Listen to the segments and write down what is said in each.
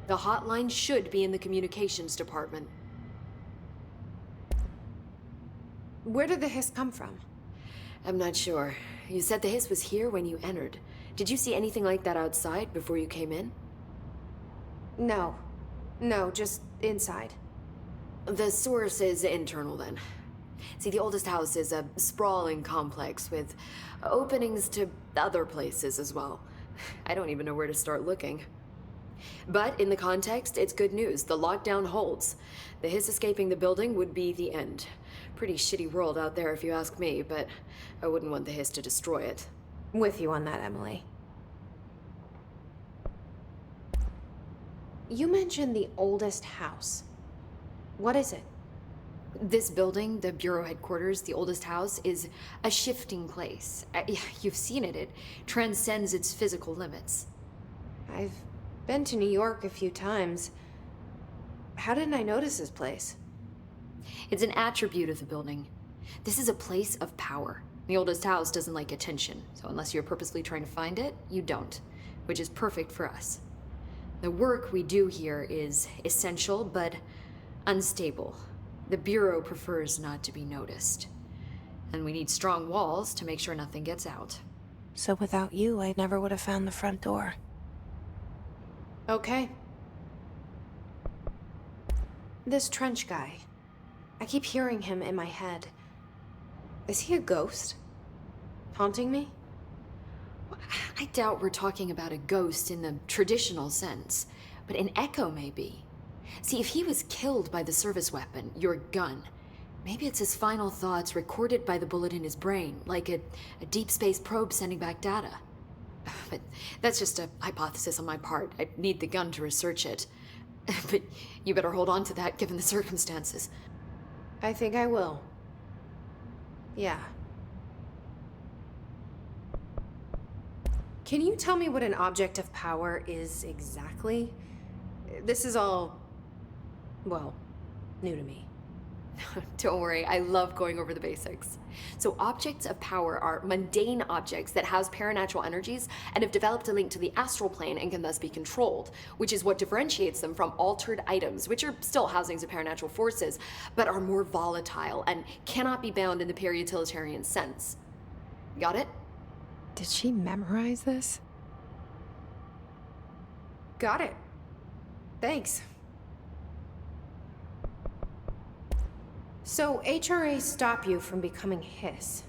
The hotline should be in the communications department. Where did the hiss come from? I'm not sure. You said the hiss was here when you entered. Did you see anything like that outside before you came in? No. No, just inside. The source is internal, then. See, the oldest house is a sprawling complex with openings to other places as well. I don't even know where to start looking. But in the context, it's good news. The lockdown holds. The hiss escaping the building would be the end. Pretty shitty world out there if you ask me, but I wouldn't want the hiss to destroy it. With you on that, Emily. You mentioned the oldest house. What is it? This building, the Bureau headquarters, the oldest house, is a shifting place. You've seen it. It transcends its physical limits. I've been to New York a few times. How didn't I notice this place? It's an attribute of the building. This is a place of power. The oldest house doesn't like attention, so unless you're purposely trying to find it, you don't, which is perfect for us. The work we do here is essential, but unstable. The Bureau prefers not to be noticed. And we need strong walls to make sure nothing gets out. So without you, I never would have found the front door. Okay. This trench guy. I keep hearing him in my head. Is he a ghost? Haunting me? I doubt we're talking about a ghost in the traditional sense, but an echo maybe. See, if he was killed by the service weapon, your gun, maybe it's his final thoughts recorded by the bullet in his brain, like a deep space probe sending back data. But that's just a hypothesis on my part. I need the gun to research it. But you better hold on to that given the circumstances. I think I will. Yeah. Can you tell me what an object of power is exactly? This is all, well, new to me. Don't worry, I love going over the basics. So objects of power are mundane objects that house paranatural energies and have developed a link to the astral plane and can thus be controlled, which is what differentiates them from altered items, which are still housings of paranatural forces, but are more volatile and cannot be bound in the peri-utilitarian sense. Got it? Did she memorize this? Got it. Thanks. So HRA stop you from becoming Hiss?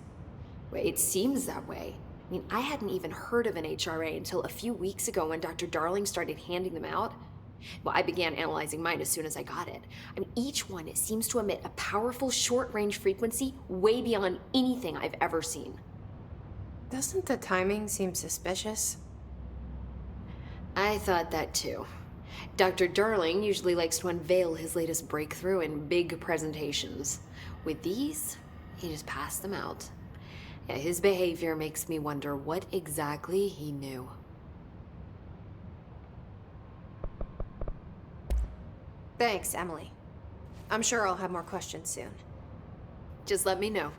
Well, it seems that way. I mean, I hadn't even heard of an HRA until a few weeks ago when Dr. Darling started handing them out. Well, I began analyzing mine as soon as I got it. I mean, each one seems to emit a powerful short-range frequency way beyond anything I've ever seen. Doesn't the timing seem suspicious? I thought that too. Dr. Darling usually likes to unveil his latest breakthrough in big presentations. With these, he just passed them out. Yeah, his behavior makes me wonder what exactly he knew. Thanks, Emily. I'm sure I'll have more questions soon. Just let me know.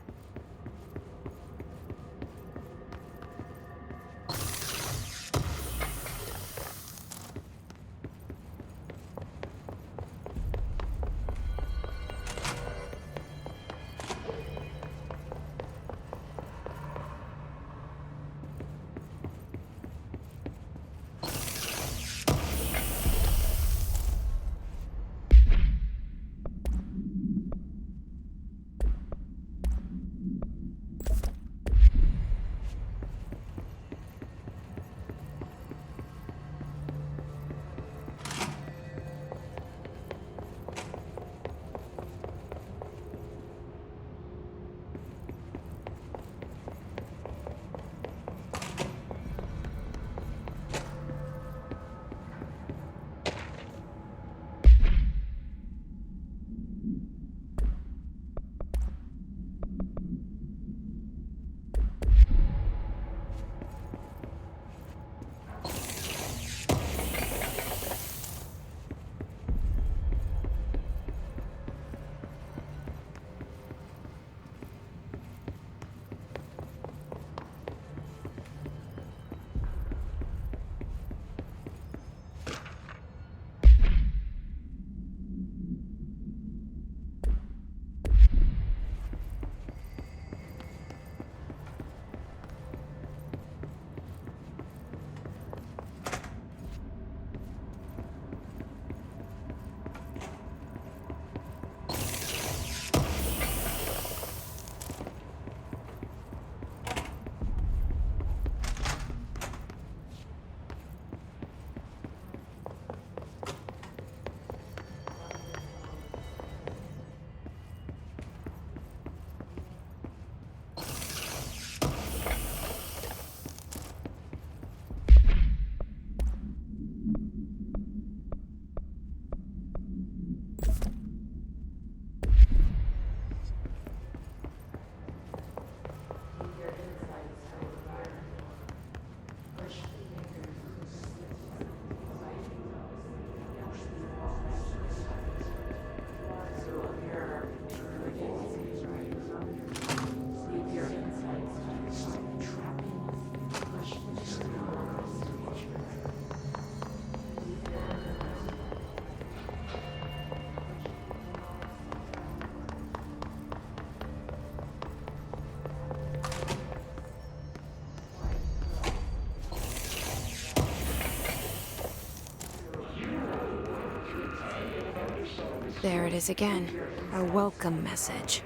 There it is again. A welcome message.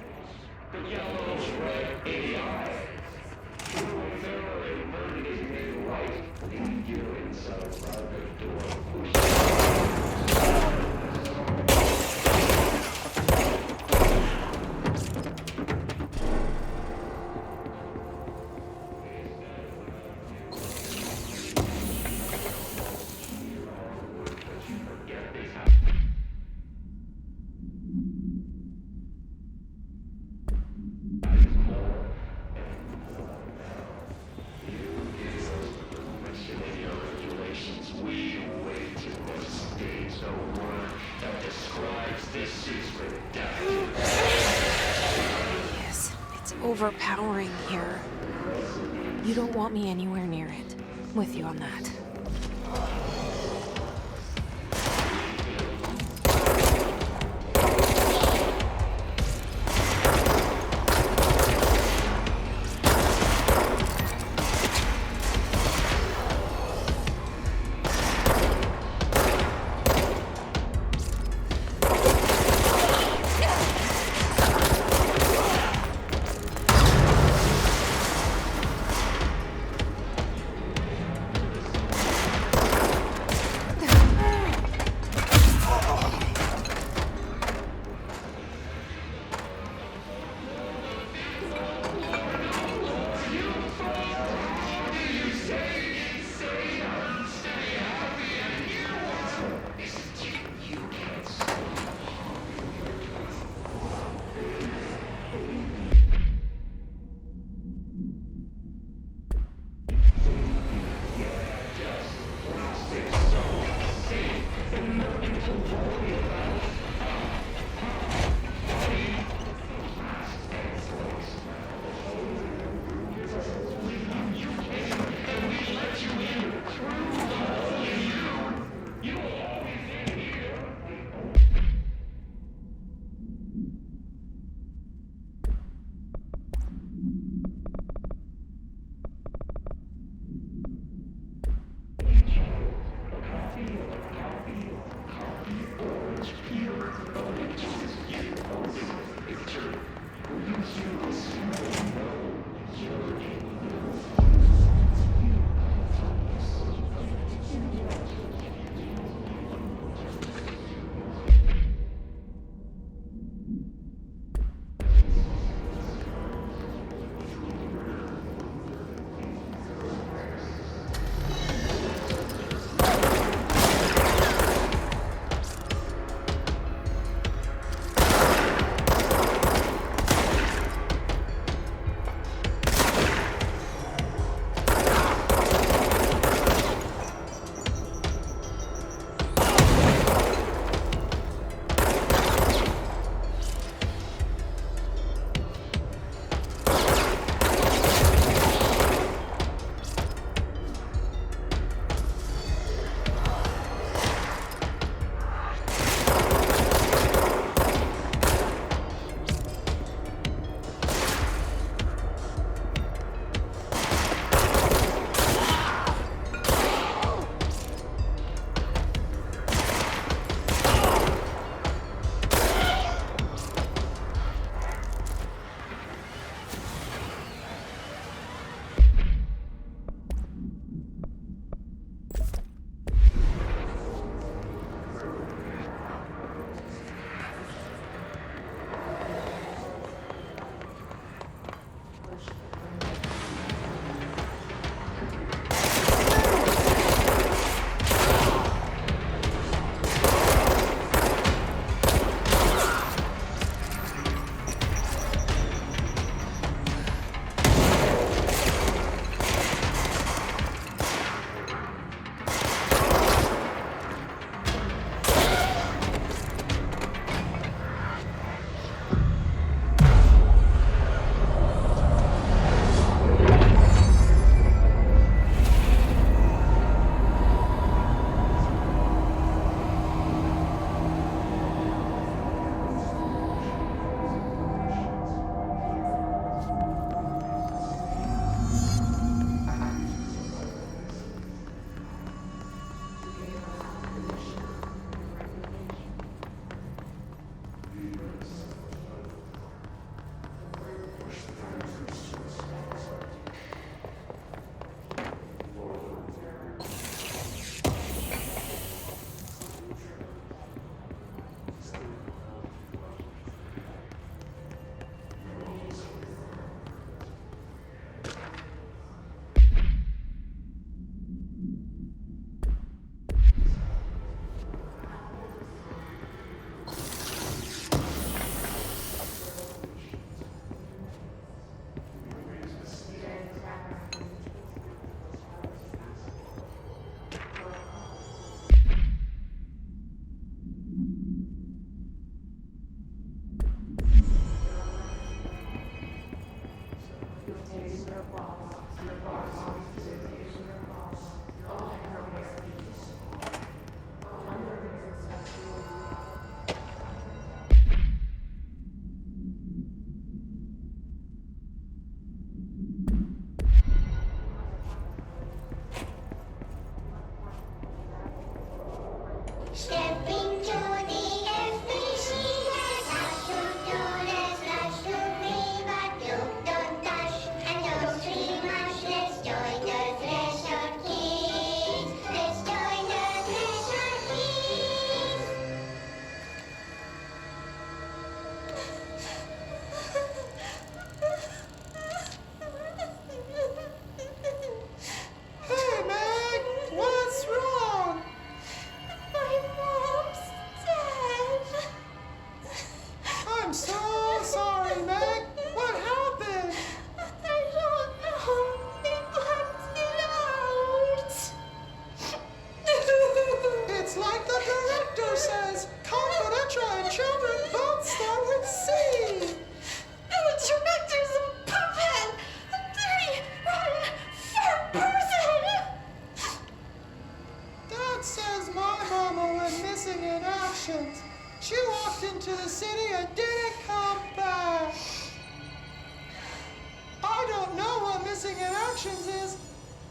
Yes, it's overpowering here. You don't want me anywhere near it. I'm with you on that.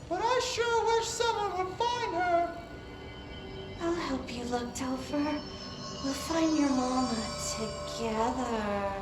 but I sure wish someone would find her. I'll help you look, Topher. We'll find your mama together.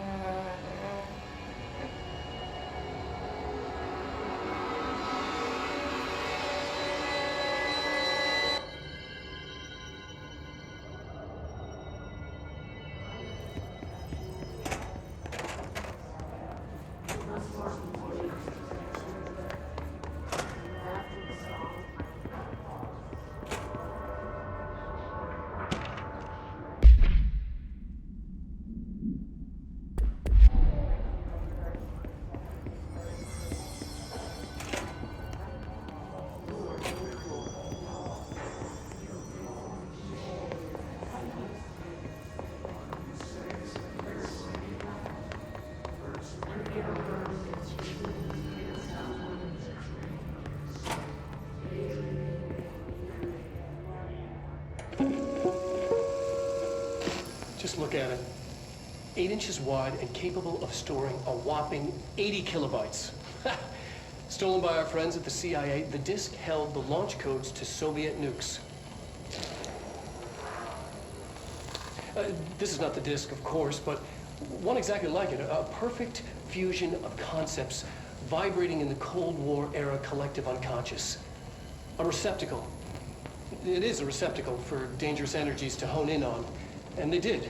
Just look at it. 8 inches wide and capable of storing a whopping 80 kilobytes. Stolen by our friends at the CIA, the disk held the launch codes to Soviet nukes. This is not the disk, of course, but one exactly like it. A perfect fusion of concepts vibrating in the Cold War era collective unconscious. A receptacle. It is a receptacle for dangerous energies to hone in on. And they did.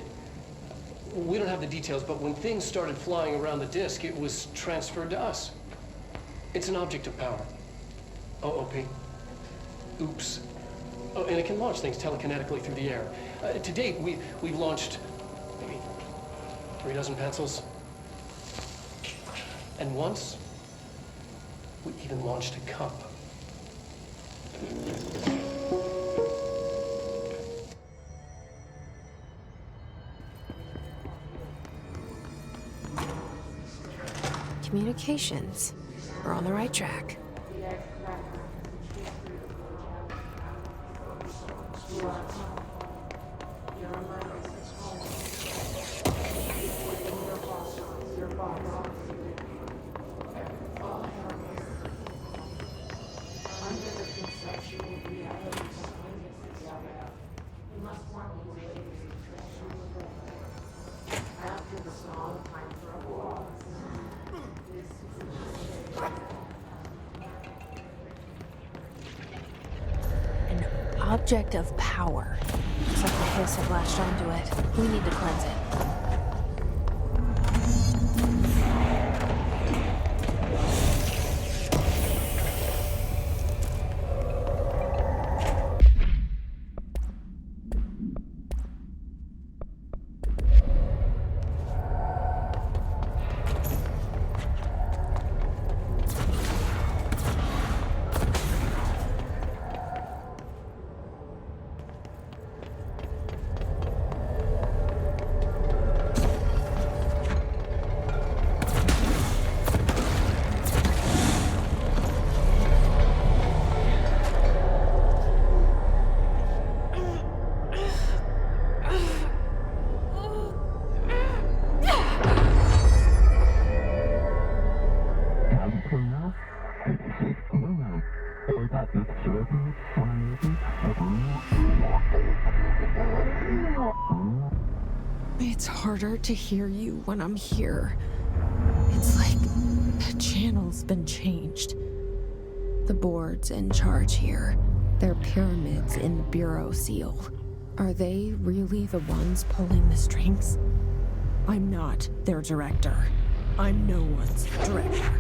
We don't have the details, but when things started flying around the disk, it was transferred to us. It's an object of power. OOP. Oops. Oh, and it can launch things telekinetically through the air. To date, we've launched maybe 3 dozen pencils. And once, we even launched a cup. Communications. We're on the right track. Object of power. Looks like the hiss have latched onto it. We need to cleanse it. It's harder to hear you when I'm here. It's like the channel's been changed. The board's in charge here. They're pyramids in the Bureau seal. Are they really the ones pulling the strings? I'm not their director. I'm no one's director.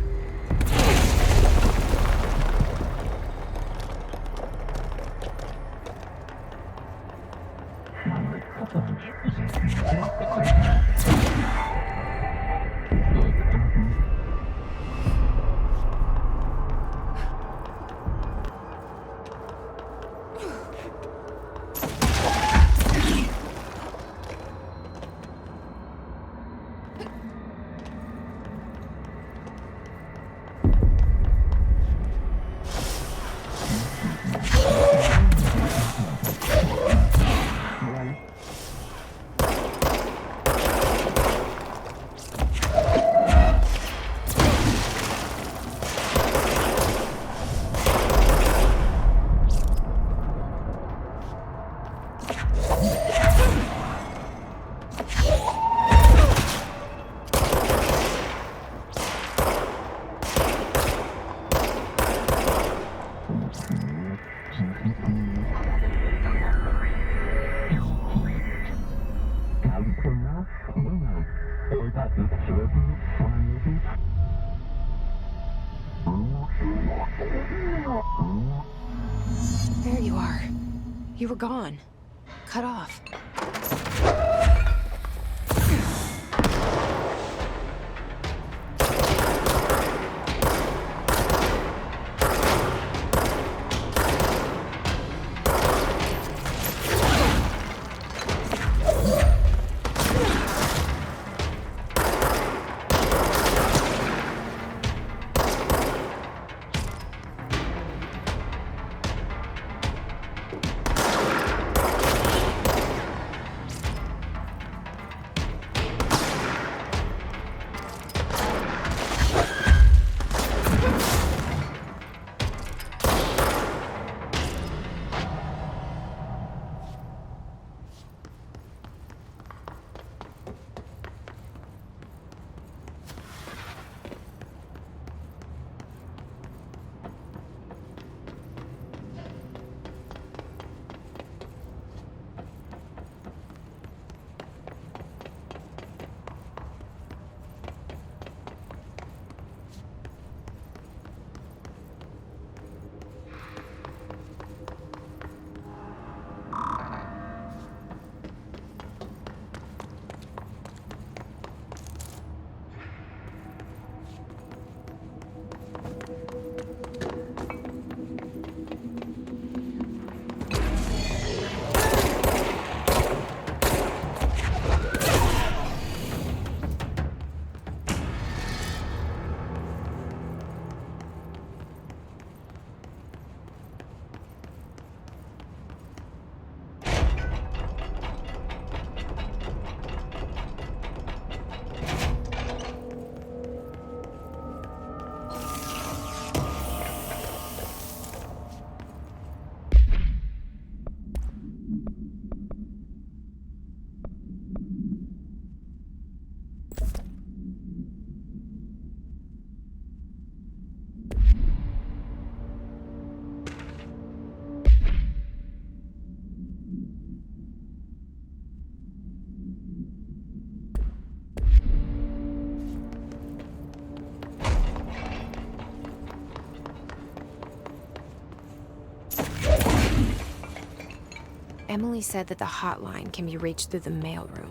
You were gone. Cut off. Emily said that the hotline can be reached through the mailroom.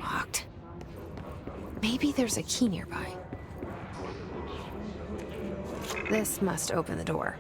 Locked. Maybe there's a key nearby. This must open the door.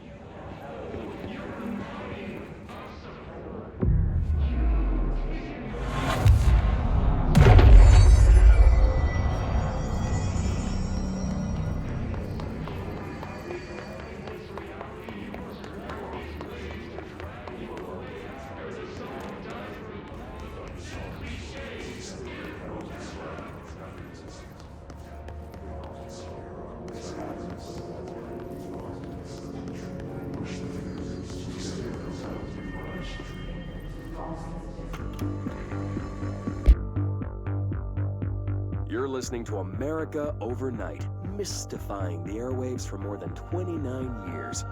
You're listening to America Overnight, mystifying the airwaves for more than 29 years.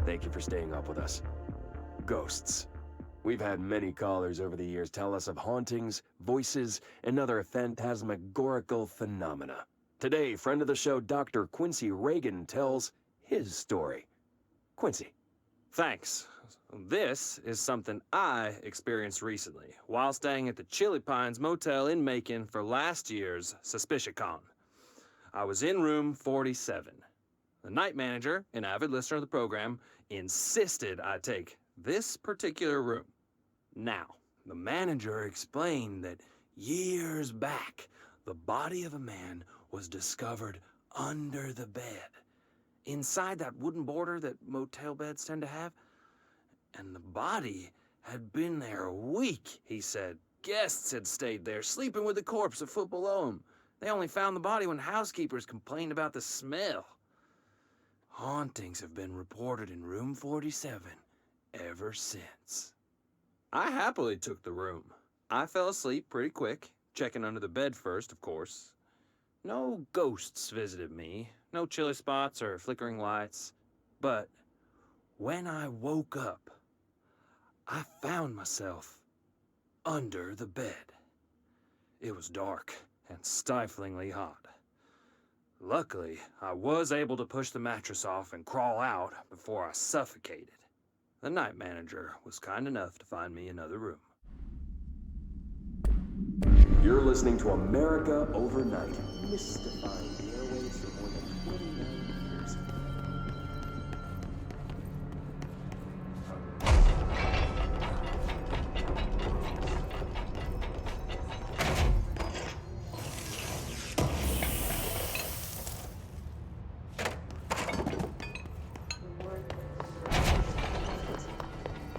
Thank you for staying up with us. Ghosts. We've had many callers over the years tell us of hauntings, voices, and other phantasmagorical phenomena. Today, friend of the show, Dr. Quincy Reagan tells his story. Quincy, thanks This is something I experienced recently while staying at the Chili Pines Motel in Macon for last year's SuspiciaCon. I was in room 47. The night manager, an avid listener of the program, insisted I take this particular room. Now, the manager explained that years back, the body of a man was discovered under the bed, inside that wooden border that motel beds tend to have. And the body had been there a week, he said. Guests had stayed there, sleeping with the corpse a foot below them. They only found the body when housekeepers complained about the smell. Hauntings have been reported in room 47 ever since. I happily took the room. I fell asleep pretty quick, checking under the bed first, of course. No ghosts visited me, no chilly spots or flickering lights. But when I woke up, I found myself under the bed. It was dark and stiflingly hot. Luckily, I was able to push the mattress off and crawl out before I suffocated. The night manager was kind enough to find me another room. You're listening to America Overnight, mystifying the airwaves for more than 29 years.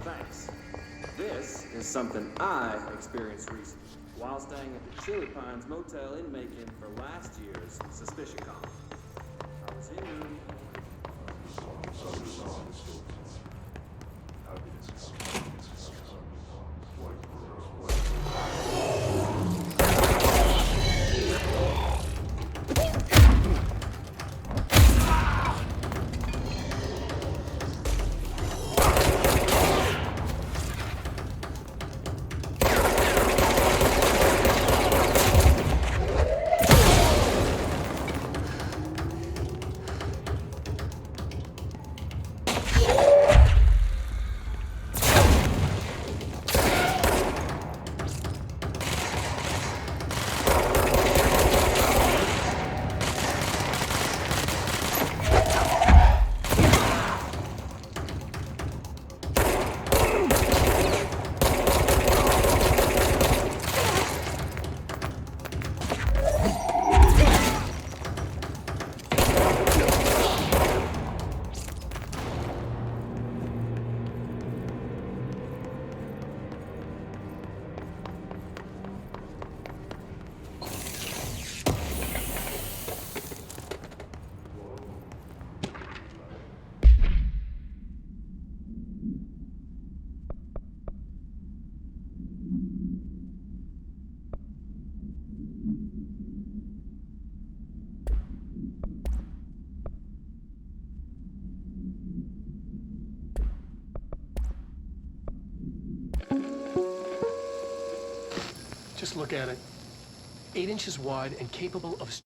Thanks. This is something I experienced recently while staying at the Chili Pines Motel in Macon for last year's SuspiciaCon. I was in room... Just look at it. 8 inches wide and capable of...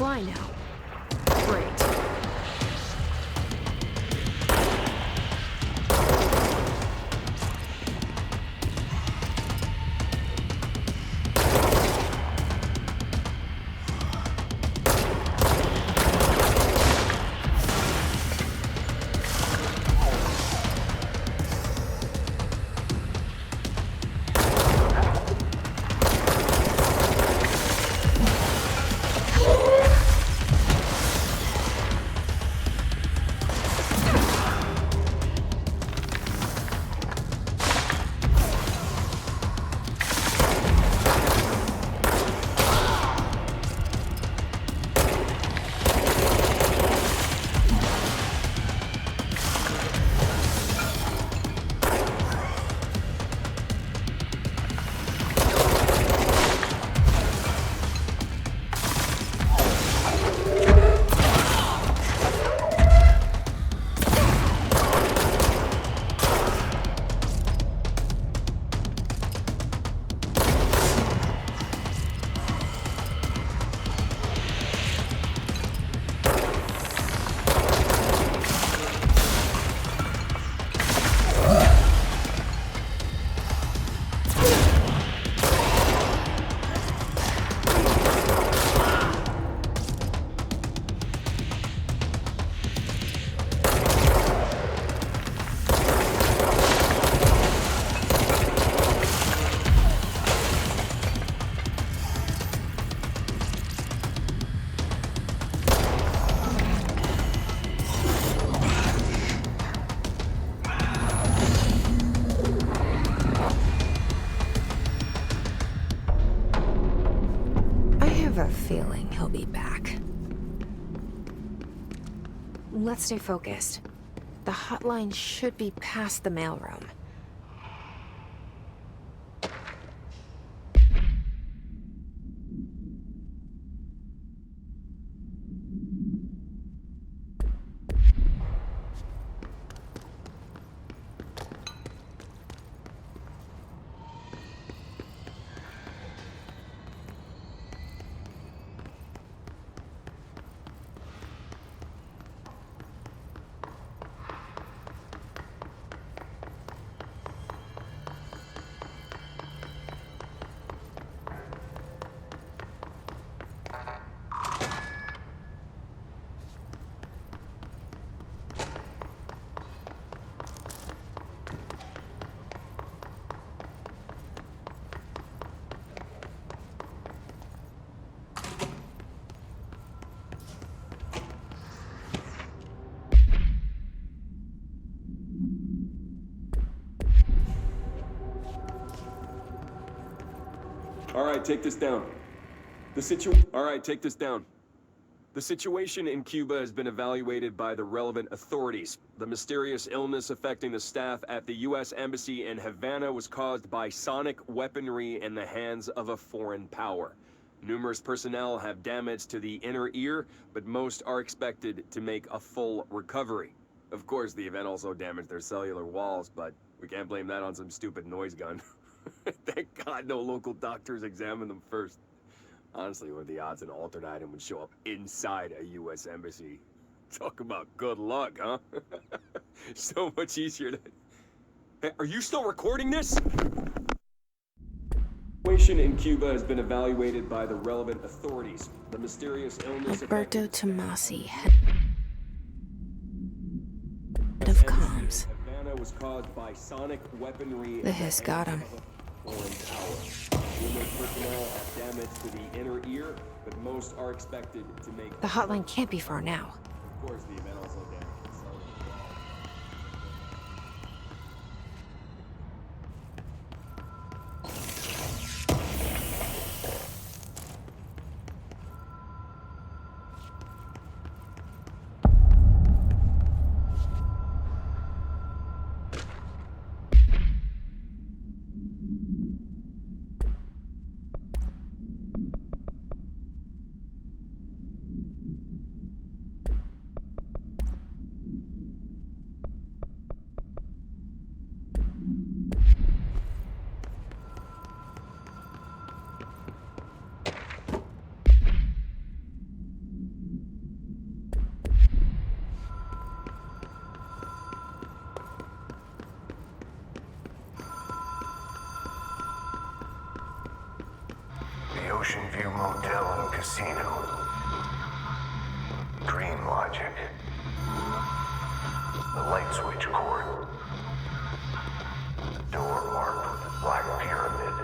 fly now. Great. Feeling he'll be back. Let's stay focused. The hotline should be past the mailroom. All right, take this down. All right, take this down. The situation in Cuba has been evaluated by the relevant authorities. The mysterious illness affecting the staff at the U.S. Embassy in Havana was caused by sonic weaponry in the hands of a foreign power. Numerous personnel have damage to the inner ear, but most are expected to make a full recovery. Of course, the event also damaged their cellular walls, but we can't blame that on some stupid noise gun. Thank God no local doctors examined them first. Honestly, what are the odds an alternate item would show up inside a U.S. embassy? Talk about good luck, huh? So much easier to... Hey, are you still recording this? The situation in Cuba has been evaluated by the relevant authorities. The mysterious illness... Alberto Tomasi, head of comms. Havana was caused by sonic weaponry... The hiss got him. Foreign power. Numerous personnel have damage to the inner ear, but most are expected to make... The hotline can't be far now. Of course, the event also damaged the cellular wall. Ocean View Motel and Casino. Dream Logic. The light switch cord. The door marked with the Black Pyramid.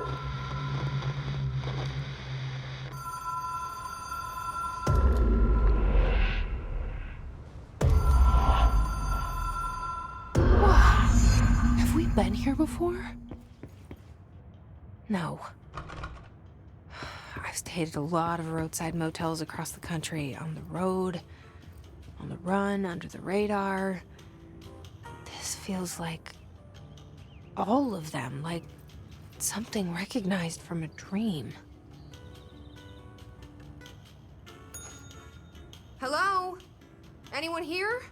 Have we been here before? No. I've stayed at a lot of roadside motels across the country, on the road, on the run, under the radar. This feels like all of them, like something recognized from a dream. Hello? Anyone here?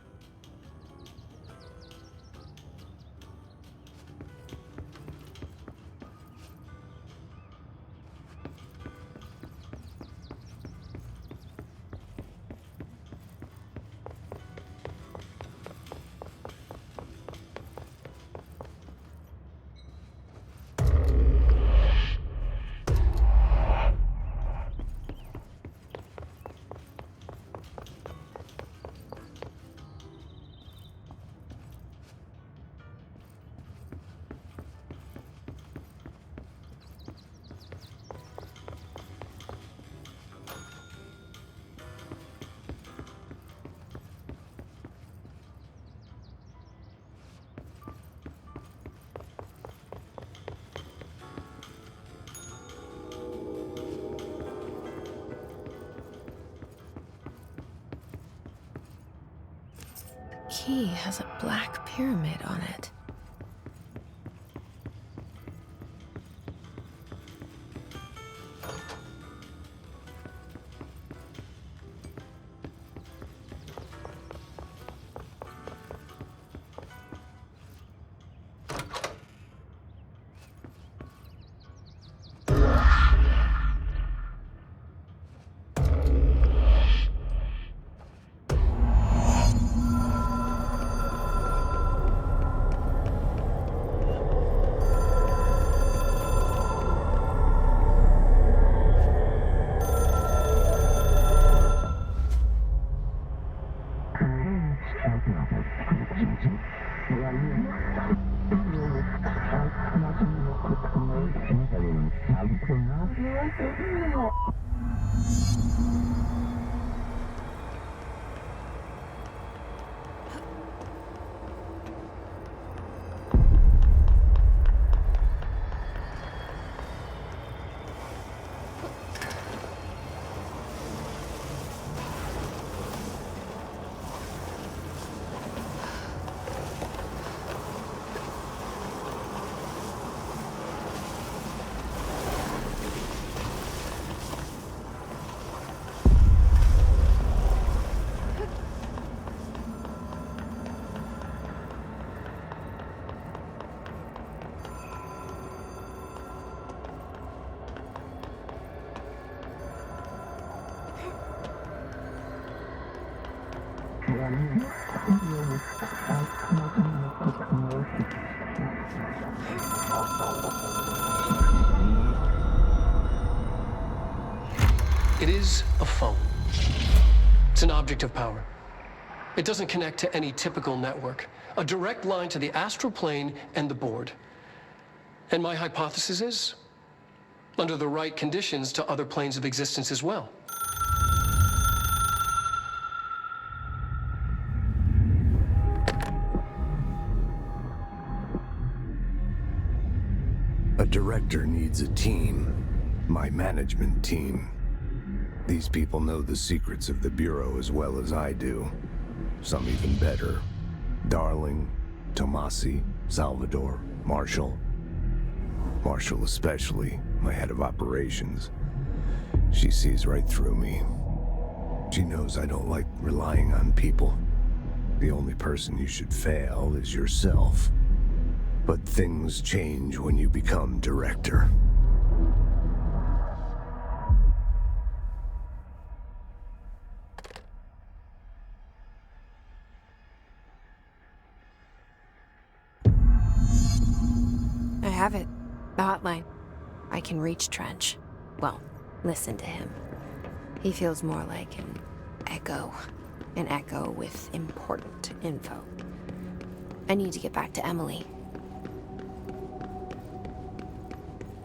The key has a black pyramid on it. It is a phone. It's an object of power. It doesn't connect to any typical network. A direct line to the astral plane and the board. And my hypothesis is, under the right conditions, to other planes of existence as well. A director needs a team. My management team. These people know the secrets of the Bureau as well as I do. Some even better. Darling, Tomasi, Salvador, Marshall. Marshall especially, my head of operations. She sees right through me. She knows I don't like relying on people. The only person you should fail is yourself. But things change when you become director. I have it. The hotline. I can reach Trench. Well, listen to him. He feels more like an echo with important info. I need to get back to Emily.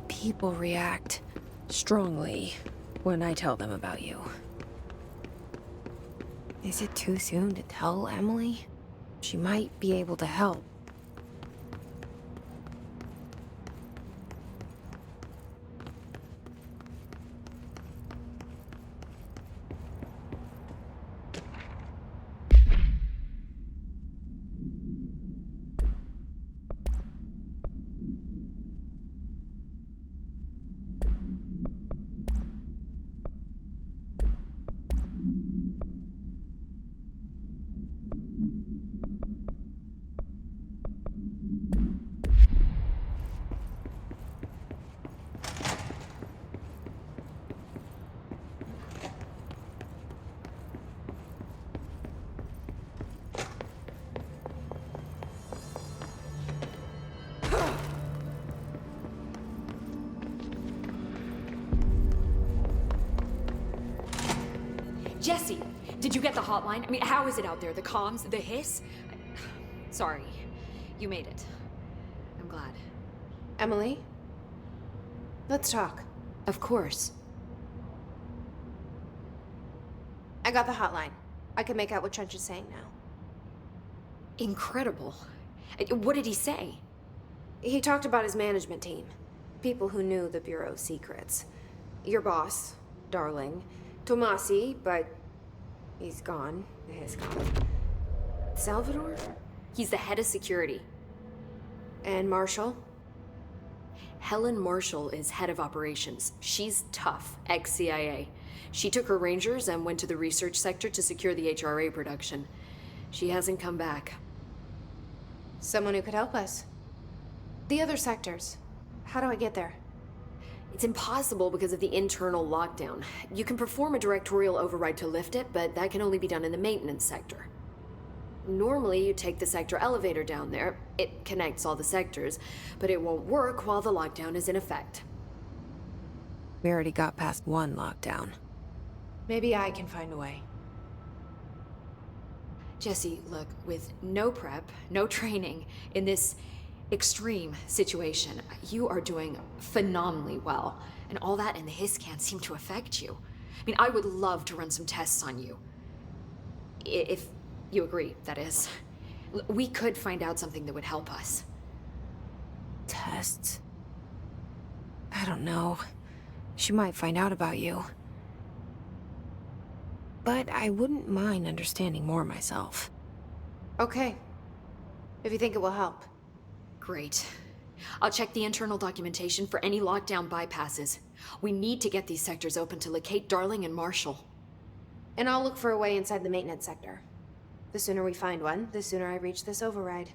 People react strongly when I tell them about you. Is it too soon to tell Emily? She might be able to help. Jesse, did you get the hotline? I mean, how is it out there? The comms? The hiss? Sorry. You made it. I'm glad. Emily? Let's talk. Of course. I got the hotline. I can make out what Trench is saying now. Incredible. What did he say? He talked about his management team. People who knew the Bureau's secrets. Your boss, Darling. Tomasi, but he's gone. He's gone. Salvador? He's the head of security. And Marshall? Helen Marshall is head of operations. She's tough, ex-CIA. She took her Rangers and went to the research sector to secure the HRA production. She hasn't come back. Someone who could help us. The other sectors. How do I get there? It's impossible because of the internal lockdown. You can perform a directorial override to lift it, but that can only be done in the maintenance sector. Normally, you take the sector elevator down there. It connects all the sectors, but it won't work while the lockdown is in effect. We already got past one lockdown. Maybe I can find a way. Jesse, look, with no prep, no training, in this extreme situation, you are doing phenomenally well. And all that and the hiss can't seem to affect you. I mean, I would love to run some tests on you. If you agree, that is. We could find out something that would help us. Tests? I don't know. She might find out about you. But I wouldn't mind understanding more myself. Okay. If you think it will help. Great. I'll check the internal documentation for any lockdown bypasses. We need to get these sectors open to locate Darling and Marshall. And I'll look for a way inside the maintenance sector. The sooner we find one, the sooner I reach this override.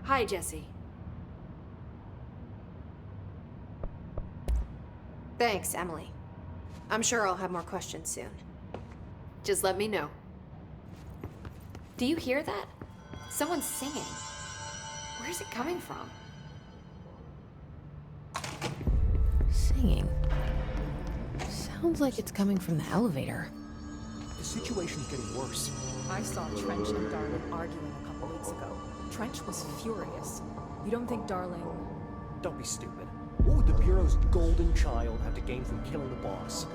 Hi, Jesse. Thanks, Emily. I'm sure I'll have more questions soon. Just let me know. Do you hear that? Someone's singing. Where's it coming from? Singing. Sounds like it's coming from the elevator. The situation's getting worse. I saw Trench and Darling arguing a couple weeks ago. Trench was furious. You don't think Darling... Don't be stupid. What would the Bureau's golden child have to gain from killing the boss?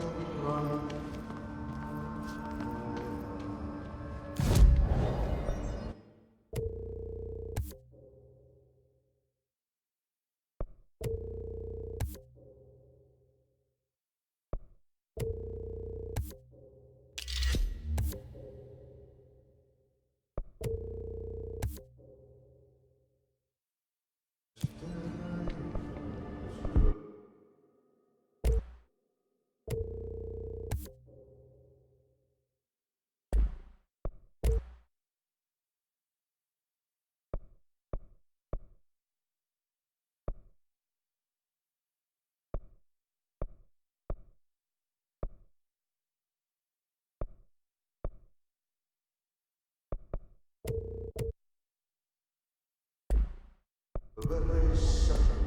Revelation.